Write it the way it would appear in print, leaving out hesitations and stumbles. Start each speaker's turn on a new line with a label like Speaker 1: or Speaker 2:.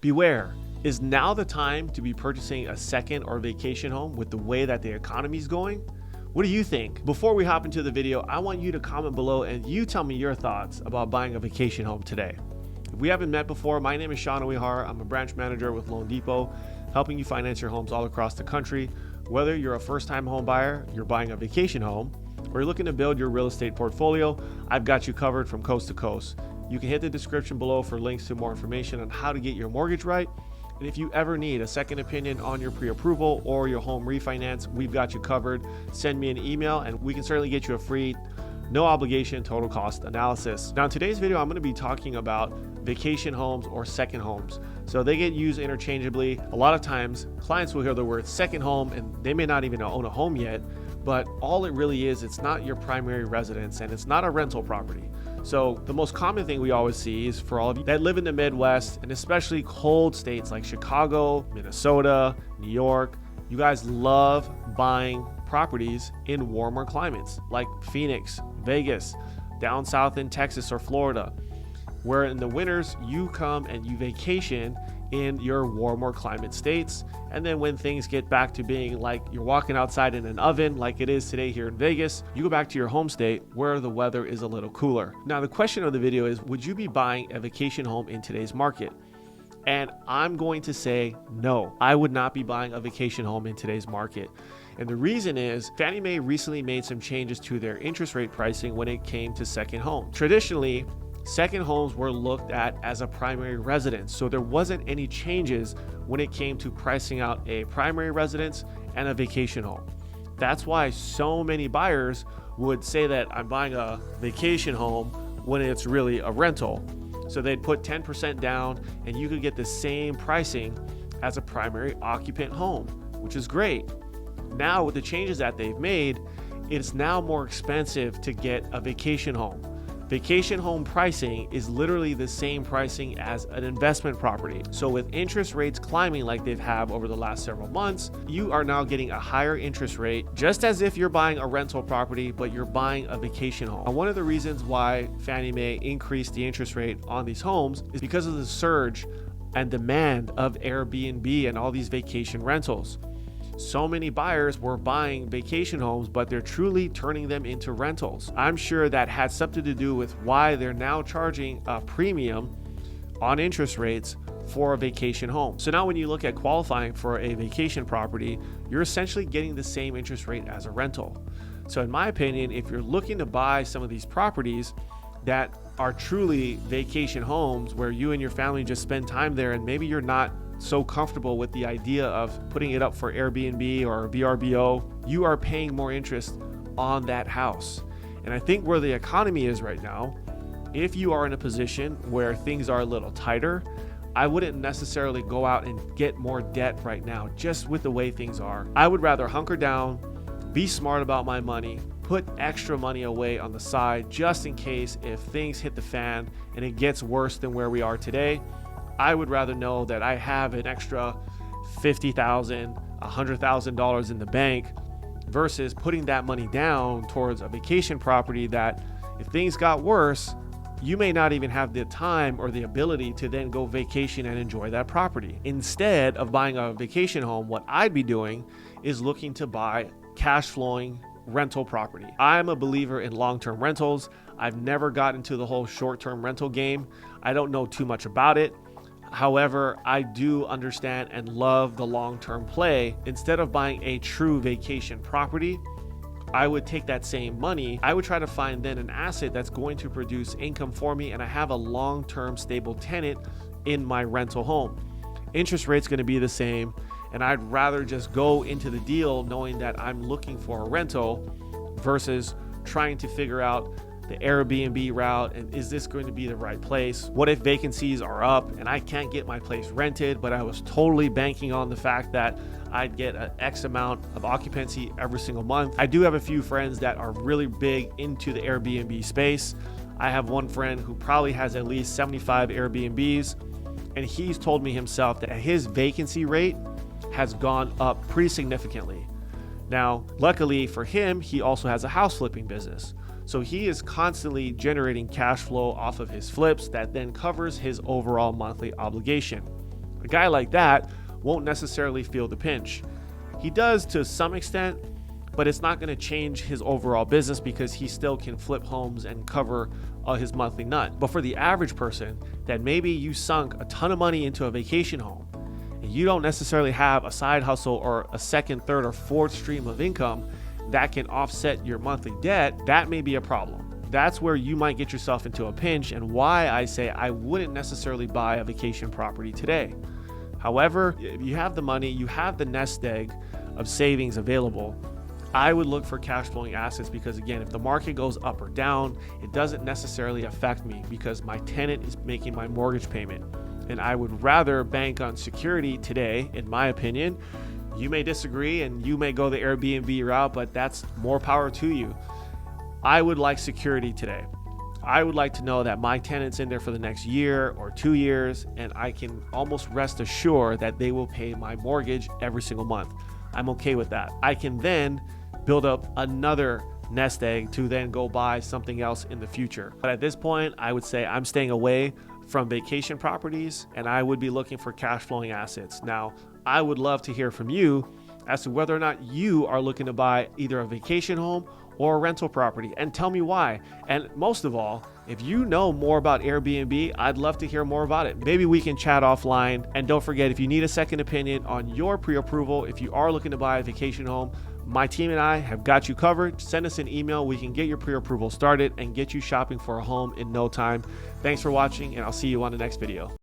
Speaker 1: Beware, is now the time to be purchasing a second or vacation home with the way that the economy is going? What do you think? Before we hop into the video, I want you to comment below and you tell me your thoughts about buying a vacation home today. If we haven't met before, my name is Seanu Uyehara. I'm a branch manager with Loan Depot, helping you finance your homes all across the country. Whether you're a first-time home buyer, you're buying a vacation home, or you're looking to build your real estate portfolio, I've got you covered from coast to coast. You can hit the description below for links to more information on how to get your mortgage right. And if you ever need a second opinion on your pre-approval or your home refinance, we've got you covered. Send me an email and we can certainly get you a free, no obligation total cost analysis. Now in today's video, I'm going to be talking about vacation homes or second homes. So they get used interchangeably. A lot of times clients will hear the word second home and they may not even own a home yet, but all it really is, it's not your primary residence and it's not a rental property. So the most common thing we always see is for all of you that live in the Midwest and especially cold states like Chicago, Minnesota, New York, you guys love buying properties in warmer climates like Phoenix, Vegas, down south in Texas or Florida, where in the winters you come and you vacation in your warmer climate states. And then when things get back to being like you're walking outside in an oven like it is today here in Vegas, you go back to your home state where the weather is a little cooler. Now the question of the video is, would you be buying a vacation home in today's market? And I'm going to say no, I would not be buying a vacation home in today's market. And the reason is Fannie Mae recently made some changes to their interest rate pricing when it came to second home. Traditionally, second homes were looked at as a primary residence, so there wasn't any changes when it came to pricing out a primary residence and a vacation home. That's why so many buyers would say that I'm buying a vacation home when it's really a rental. So they'd put 10% down and you could get the same pricing as a primary occupant home, which is great. Now with the changes that they've made, it's now more expensive to get a vacation home. Vacation home pricing is literally the same pricing as an investment property. So with interest rates climbing like they've have over the last several months, you are now getting a higher interest rate, just as if you're buying a rental property, but you're buying a vacation home. And one of the reasons why Fannie Mae increased the interest rate on these homes is because of the surge and demand of Airbnb and all these vacation rentals. So many buyers were buying vacation homes, but they're truly turning them into rentals. I'm sure that had something to do with why they're now charging a premium on interest rates for a vacation home. So now when you look at qualifying for a vacation property, you're essentially getting the same interest rate as a rental. So in my opinion, if you're looking to buy some of these properties that are truly vacation homes where you and your family just spend time there and maybe you're not so comfortable with the idea of putting it up for Airbnb or VRBO, you are paying more interest on that house. And I think where the economy is right now, if you are in a position where things are a little tighter, I wouldn't necessarily go out and get more debt right now, just with the way things are. I would rather hunker down, be smart about my money, put extra money away on the side, just in case if things hit the fan and it gets worse than where we are today. I would rather know that I have an extra $50,000, $100,000 in the bank versus putting that money down towards a vacation property that if things got worse, you may not even have the time or the ability to then go vacation and enjoy that property. Instead of buying a vacation home, what I'd be doing is looking to buy cash flowing rental property. I'm a believer in long-term rentals. I've never got into the whole short-term rental game. I don't know too much about it. However, I do understand and love the long-term play. Instead of buying a true vacation property, I would take that same money. I would try to find then an asset that's going to produce income for me and I have a long-term stable tenant in my rental home. Interest rate's going to be the same and I'd rather just go into the deal knowing that I'm looking for a rental versus trying to figure out the Airbnb route and is this going to be the right place? What if vacancies are up and I can't get my place rented, but I was totally banking on the fact that I'd get an X amount of occupancy every single month. I do have a few friends that are really big into the Airbnb space. I have one friend who probably has at least 75 Airbnbs and he's told me himself that his vacancy rate has gone up pretty significantly. Now, luckily for him, he also has a house flipping business. So he is constantly generating cash flow off of his flips that then covers his overall monthly obligation. A guy like that won't necessarily feel the pinch. He does to some extent, but it's not going to change his overall business because he still can flip homes and cover his monthly nut. But for the average person that maybe you sunk a ton of money into a vacation home and you don't necessarily have a side hustle or a second, third, or fourth stream of income that can offset your monthly debt, that may be a problem. That's where you might get yourself into a pinch, and why I say I wouldn't necessarily buy a vacation property today. However, if you have the money, you have the nest egg of savings available, I would look for cash flowing assets because, again, if the market goes up or down, it doesn't necessarily affect me because my tenant is making my mortgage payment. And I would rather bank on security today, in my opinion. You may disagree and you may go the Airbnb route, but that's more power to you. I would like security today. I would like to know that my tenant's in there for the next year or 2 years, and I can almost rest assured that they will pay my mortgage every single month. I'm okay with that. I can then build up another nest egg to then go buy something else in the future. But at this point, I would say I'm staying away from vacation properties and I would be looking for cash flowing assets. Now, I would love to hear from you as to whether or not you are looking to buy either a vacation home or a rental property, and tell me why. And most of all, if you know more about Airbnb, I'd love to hear more about it. Maybe we can chat offline. And don't forget, if you need a second opinion on your pre-approval, if you are looking to buy a vacation home, my team and I have got you covered. Send us an email. We can get your pre-approval started and get you shopping for a home in no time. Thanks for watching, and I'll see you on the next video.